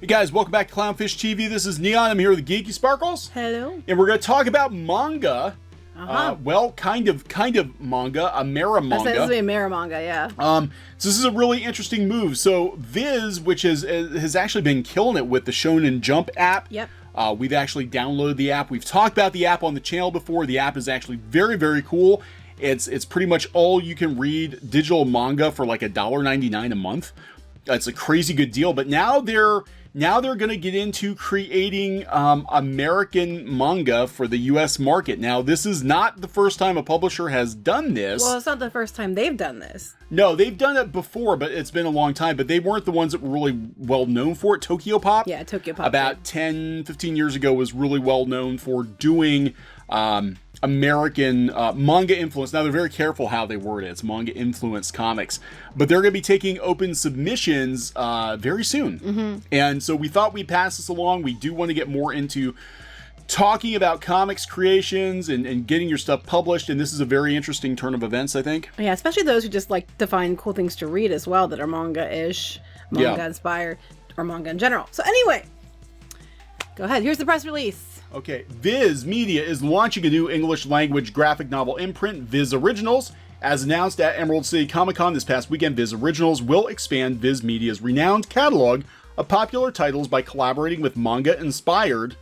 Hey guys, welcome back to Clownfish TV. This is Neon. I'm here with the Geeky Sparkles. Hello. And we're going to talk about manga. Well, kind of manga, Amera manga. This is a Amera manga, yeah. So this is a really interesting move. So Viz, which has actually been killing it with the Shonen Jump app. Yep. We've actually downloaded the app. We've talked about the app on the channel before. The app is actually very, very cool. It's pretty much all you can read digital manga for like $1.99 a month. It's a crazy good deal. But now they're going to get into creating American manga for the U.S. market. Now, this is not the first time a publisher has done this. Well, it's not the first time they've done this. No, they've done it before, but it's been a long time. But they weren't the ones that were really well known for it. Tokyo Pop. Yeah, Tokyo Pop. About 10, 15 years ago was really well known for doing American manga influence. Now, they're very careful how they word it. It's manga influenced comics. But they're going to be taking open submissions very soon. Mm-hmm. And so we thought we'd pass this along. We do want to get more into talking about comics creations and getting your stuff published. And this is a very interesting turn of events, I think. Yeah, especially those who just like to find cool things to read as well that are manga-ish, manga-inspired, or manga in general. So anyway, go ahead. Here's the press release. Okay, Viz Media is launching a new English language graphic novel imprint, Viz Originals. As announced at Emerald City Comic Con this past weekend, Viz Originals will expand Viz Media's renowned catalog of popular titles by collaborating with manga-inspired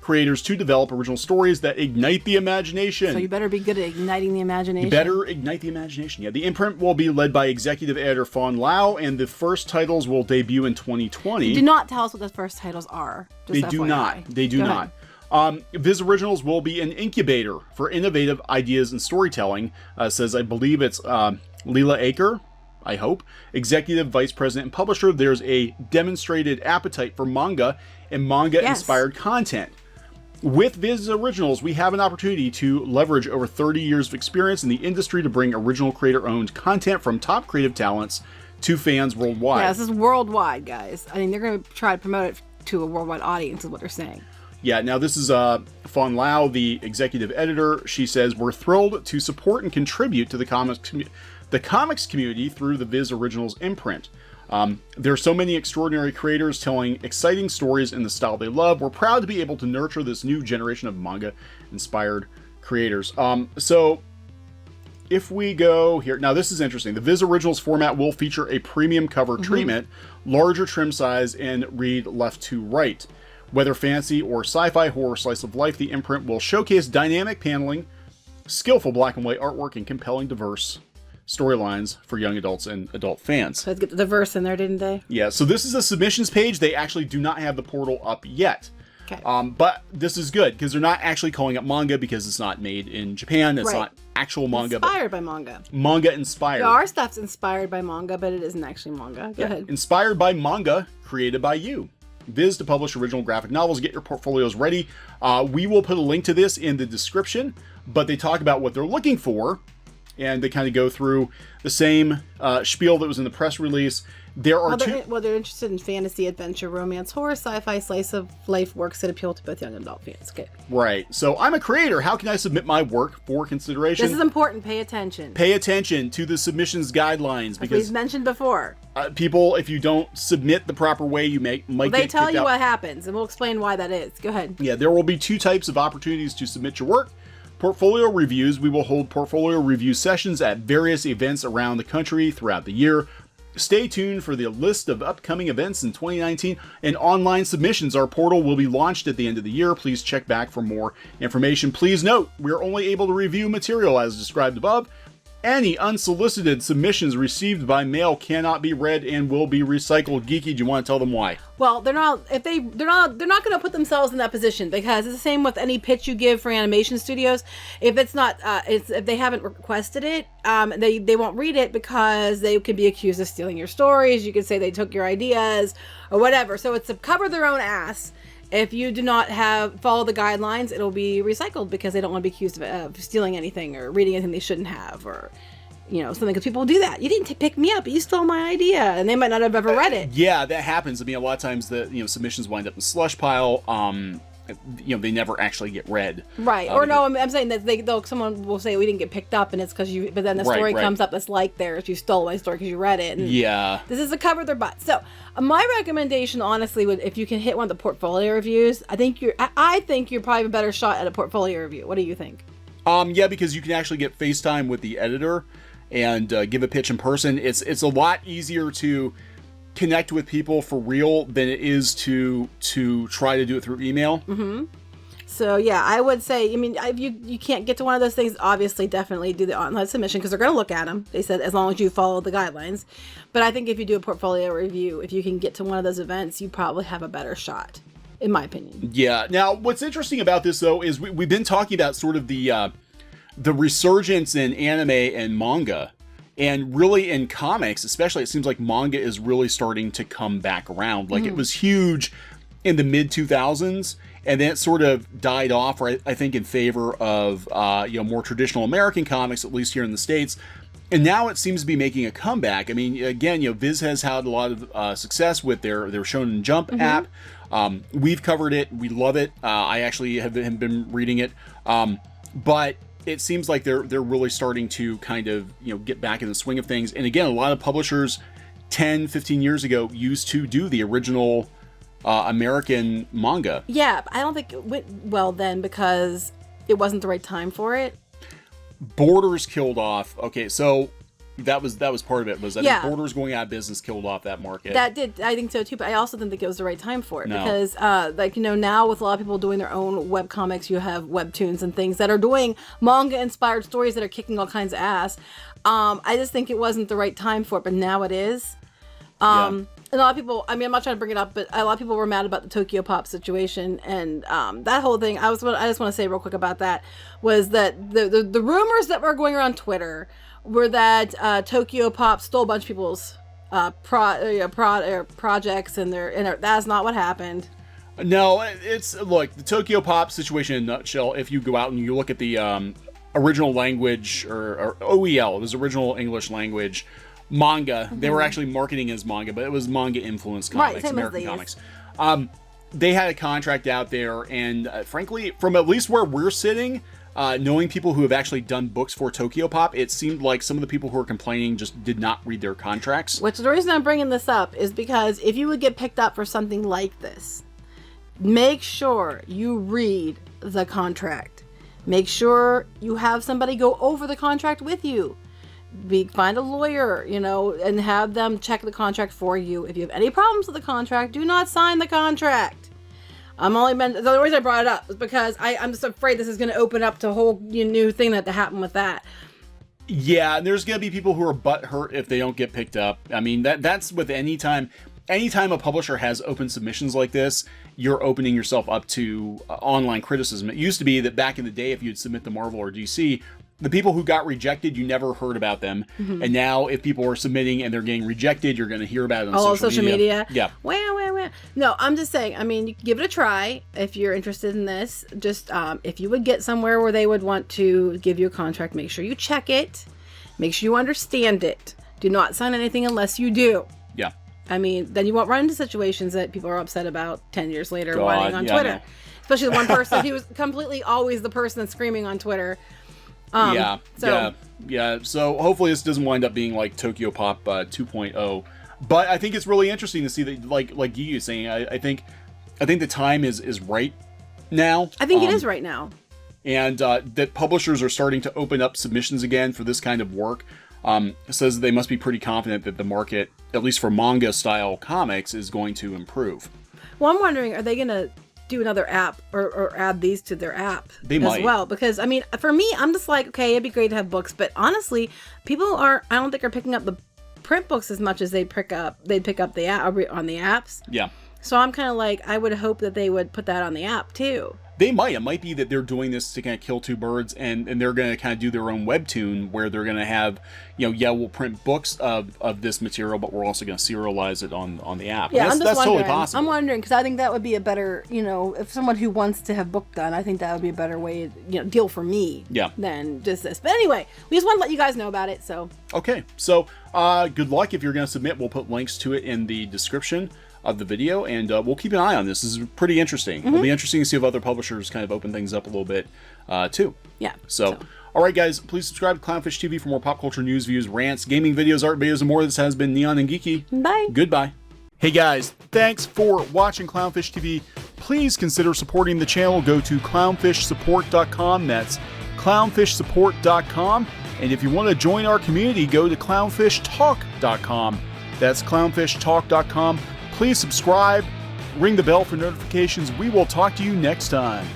creators to develop original stories that ignite the imagination. So you better be good at igniting the imagination. You better ignite the imagination. Yeah, the imprint will be led by executive editor Fawn Lau, and the first titles will debut in 2020. Do not tell us what the first titles are. They do not. They do not. Viz Originals will be an incubator for innovative ideas and storytelling, says, I believe it's Leela Aker, I hope, executive vice president and publisher. There's a demonstrated appetite for manga and manga-inspired content. With Viz Originals, we have an opportunity to leverage over 30 years of experience in the industry to bring original creator-owned content from top creative talents to fans worldwide. Yeah, this is worldwide, guys. I mean, they're going to try to promote it to a worldwide audience, is what they're saying. Yeah, now this is Fawn Lau, the executive editor. She says, we're thrilled to support and contribute to the comics community through the Viz Originals imprint. There are so many extraordinary creators telling exciting stories in the style they love. We're proud to be able to nurture this new generation of manga-inspired creators. So if we go here, now this is interesting. The Viz Originals format will feature a premium cover treatment, larger trim size, and read left to right. Whether fantasy or sci-fi, horror, slice of life, the imprint will showcase dynamic paneling, skillful black and white artwork, and compelling, diverse storylines for young adults and adult fans. So let's get the diverse in there, didn't they? Yeah, so this is a submissions page. They actually do not have the portal up yet. Okay. But this is good because they're not actually calling it manga because it's not made in Japan. It's not actual manga. Inspired by manga. Manga inspired. Yeah, our stuff's inspired by manga, but it isn't actually manga. Go ahead. Inspired by manga, created by you. Viz to publish original graphic novels. Get your portfolios ready. We will put a link to this in the description, but they talk about what they're looking for. And they kind of go through the same spiel that was in the press release. There are they're interested in fantasy, adventure, romance, horror, sci-fi, slice of life works that appeal to both young and adult fans. Okay. Right. So I'm a creator. How can I submit my work for consideration? This is important. Pay attention. Pay attention to the submissions guidelines because we've mentioned before. People, if you don't submit the proper way, you might get kicked out. They tell you what happens, and we'll explain why that is. Go ahead. Yeah, there will be two types of opportunities to submit your work. Portfolio reviews. We will hold portfolio review sessions at various events around the country throughout the year. Stay tuned for the list of upcoming events in 2019 and online submissions. Our portal will be launched at the end of the year. Please check back for more information. Please note, we are only able to review material as described above. Any unsolicited submissions received by mail cannot be read and will be recycled. Geeky, do you want to tell them why? Well, they're not going to put themselves in that position because it's the same with any pitch you give for animation studios. If it's not, if they haven't requested it, they won't read it because they could be accused of stealing your stories. You could say they took your ideas or whatever. So it's to cover their own ass. If you do not follow the guidelines, it'll be recycled because they don't want to be accused of stealing anything or reading anything they shouldn't have or, something. Because people do that. You didn't pick me up. You stole my idea, and they might not have ever read it. Yeah, that happens. I mean, a lot of times the submissions wind up in slush pile. they never actually get read. Right. Or no, I'm saying that someone will say we didn't get picked up, and it's because you. But then the story comes up that's like theirs. You stole my story because you read it. And yeah. This is a cover their butt. So my recommendation, honestly, would if you can hit one of the portfolio reviews, I think you're probably a better shot at a portfolio review. What do you think? Yeah, because you can actually get FaceTime with the editor and give a pitch in person. It's a lot easier to connect with people for real than it is to try to do it through email. Mm-hmm. So yeah, I would say, I mean, if you can't get to one of those things, obviously definitely do the online submission because they're going to look at them. They said as long as you follow the guidelines. But I think if you do a portfolio review, if you can get to one of those events, you probably have a better shot, in my opinion. Yeah. Now, what's interesting about this though is we've been talking about sort of the resurgence in anime and manga. And really in comics, especially, it seems like manga is really starting to come back around. Like it was huge in the mid 2000s, and then it sort of died off, right, I think, in favor of more traditional American comics, at least here in the States. And now it seems to be making a comeback. I mean, again, Viz has had a lot of success with their Shonen Jump app. We've covered it. We love it. I actually have been reading it. But it seems like they're really starting to kind of, get back in the swing of things. And again, a lot of publishers 10, 15 years ago used to do the original American manga. Yeah, but I don't think it went well then because it wasn't the right time for it. Borders killed off. Okay, so that was part of it. I think Borders going out of business killed off that market. That did. I think so too, but I also didn't think it was the right time for it because now with a lot of people doing their own web comics, you have webtoons and things that are doing manga inspired stories that are kicking all kinds of ass. I just think it wasn't the right time for it, but now it is. And a lot of people, I mean, I'm not trying to bring it up, but a lot of people were mad about the Tokyo Pop situation and that whole thing. I just want to say real quick about that was that the rumors that were going around Twitter were that Tokyo Pop stole a bunch of people's projects and that's not what happened. No, it's look, the Tokyo Pop situation in a nutshell. If you go out and you look at the original language or OEL, it was original English language manga. They were actually marketing as manga, but it was manga influenced comics, right, American comics. They had a contract out there, and frankly, from at least where we're sitting, knowing people who have actually done books for Tokyo Pop, it seemed like some of the people who were complaining just did not read their contracts. Which the reason I'm bringing this up is because if you would get picked up for something like this, make sure you read the contract. Make sure you have somebody go over the contract with you. Find a lawyer, and have them check the contract for you. If you have any problems with the contract, do not sign the contract. The only reason I brought it up is because I'm just afraid this is going to open up to a whole new thing that to happen with that. Yeah, there's going to be people who are butthurt if they don't get picked up. I mean, that's with anytime a publisher has open submissions like this, you're opening yourself up to online criticism. It used to be that back in the day, if you'd submit to Marvel or DC, the people who got rejected, you never heard about them. And now if people are submitting and they're getting rejected, you're going to hear about it on social media. Yeah. Wow. No, I'm just saying, I mean, you can give it a try if you're interested in this. Just if you would get somewhere where they would want to give you a contract, make sure you check it. Make sure you understand it. Do not sign anything unless you do. Yeah. I mean, then you won't run into situations that people are upset about 10 years later whining on Twitter. Especially the one person who was completely always the person that's screaming on Twitter. Yeah. So hopefully this doesn't wind up being like Tokyo Pop 2.0. But I think it's really interesting to see that, like Gigi is saying, I think the time is right now. I think it is right now. And that publishers are starting to open up submissions again for this kind of work. Says they must be pretty confident that the market, at least for manga style comics, is going to improve. Well, I'm wondering, are they going to do another app or add these to their app as well? Because I mean, for me, I'm just like, okay, it'd be great to have books, but honestly, people I don't think are picking up the print books as much as they'd pick up the app on the apps. Yeah. So I'm kind of like, I would hope that they would put that on the app too. They might. It might be that they're doing this to kind of kill two birds, and they're going to kind of do their own webtoon where they're going to have, we'll print books of this material, but we're also going to serialize it on the app. Yeah, that's totally possible. I'm wondering, because I think that would be a better, if someone who wants to have book done, I think that would be a better way, deal for me than just this. But anyway, we just want to let you guys know about it, so. Okay, so good luck if you're going to submit. We'll put links to it in the description. of the video, and we'll keep an eye on this. This is pretty interesting. It'll be interesting to see if other publishers kind of open things up a little bit, too. Yeah. So, all right, guys, please subscribe to Clownfish TV for more pop culture news, views, rants, gaming videos, art videos, and more. This has been Neon and Geeky. Bye. Goodbye. Hey, guys, thanks for watching Clownfish TV. Please consider supporting the channel. Go to clownfishsupport.com. That's clownfishsupport.com. And if you want to join our community, go to clownfishtalk.com. That's clownfishtalk.com. Please subscribe, ring the bell for notifications. We will talk to you next time.